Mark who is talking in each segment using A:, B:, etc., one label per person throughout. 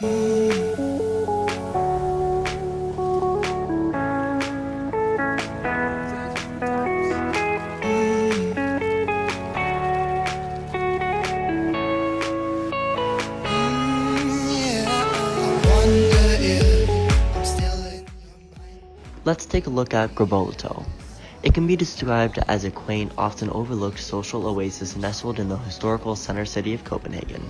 A: Let's take a look at Gråbrødretorv. It can be described as a quaint, often overlooked social oasis nestled in the historical center city of Copenhagen.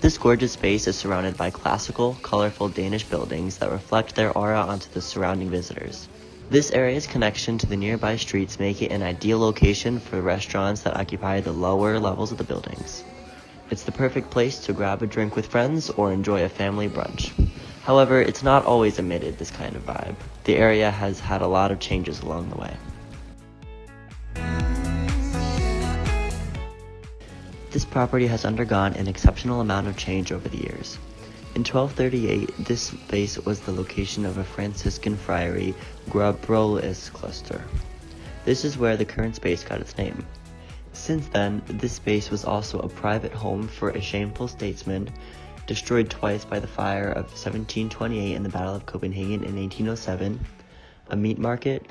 A: This gorgeous space is surrounded by classical, colorful Danish buildings that reflect their aura onto the surrounding visitors. This area's connection to the nearby streets make it an ideal location for restaurants that occupy the lower levels of the buildings. It's the perfect place to grab a drink with friends or enjoy a family brunch. However, it's not always emitted this kind of vibe. The area has had a lot of changes along the way. This property has undergone an exceptional amount of change over the years. In 1238, this space was the location of a Franciscan friary, Gråbrødretorv. This is where the current space got its name. Since then, this space was also a private home for a shameful statesman, destroyed twice by the fire of 1728 in the Battle of Copenhagen in 1807, a meat market,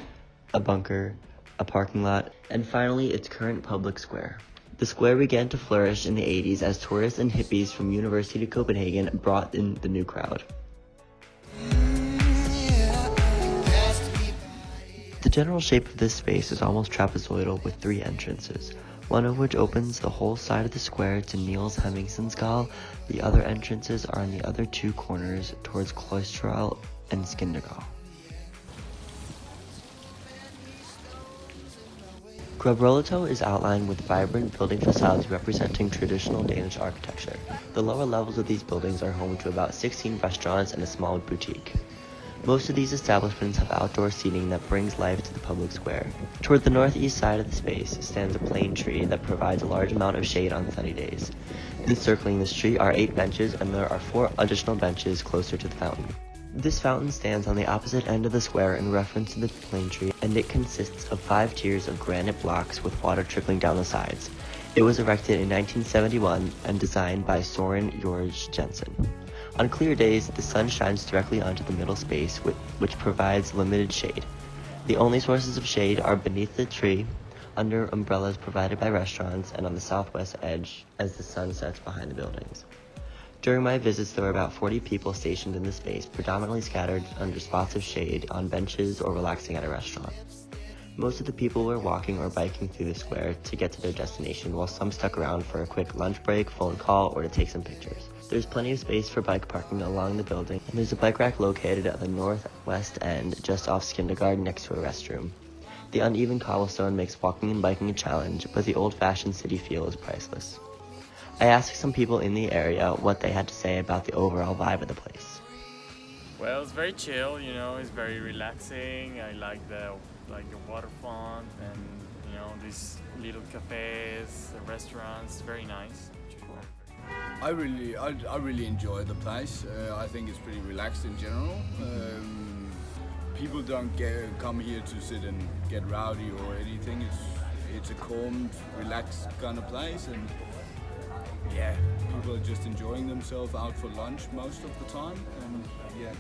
A: a bunker, a parking lot, and finally its current public square. The square began to flourish in the 80s as tourists and hippies from University of Copenhagen brought in the new crowd. The general shape of this space is almost trapezoidal with 3 entrances, one of which opens the whole side of the square to Niels Hemmingsensgade. The other entrances are on the other 2 corners towards Klosterel and Skindegade. Gråbrødretorv is outlined with vibrant building facades representing traditional Danish architecture. The lower levels of these buildings are home to about 16 restaurants and a small boutique. Most of these establishments have outdoor seating that brings life to the public square. Toward the northeast side of the space stands a plane tree that provides a large amount of shade on sunny days. Encircling the tree are 8 benches, and there are 4 additional benches closer to the fountain. This fountain stands on the opposite end of the square in reference to the plane tree, and it consists of 5 tiers of granite blocks with water trickling down the sides. It was erected in 1971 and designed by Soren Jorge Jensen. On clear days, the sun shines directly onto the middle space, which provides limited shade. The only sources of shade are beneath the tree, under umbrellas provided by restaurants, and on the southwest edge as the sun sets behind the buildings. During my visits, there were about 40 people stationed in the space, predominantly scattered under spots of shade on benches or relaxing at a restaurant. Most of the people were walking or biking through the square to get to their destination, while some stuck around for a quick lunch break, phone call, or to take some pictures. There's plenty of space for bike parking along the building, and there's a bike rack located at the northwest end, just off Skindegade next to a restroom. The uneven cobblestone makes walking and biking a challenge, but the old-fashioned city feel is priceless. I asked some people in the area what they had to say about the overall vibe of the place.
B: Well, it's very chill, you know, it's very relaxing. I like the waterfront and, you know, these little cafes, the restaurants, very nice. Cool.
C: I really enjoy the place. I think it's pretty relaxed in general. People don't come here to sit and get rowdy or anything. It's a calm, relaxed kind of place, and yeah, people are just enjoying themselves out for lunch most of the time, and yeah,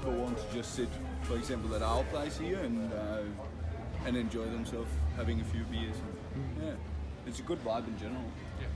C: go on to just sit, for example, at our place here and enjoy themselves having a few beers. And, yeah, it's a good vibe in general. Yeah.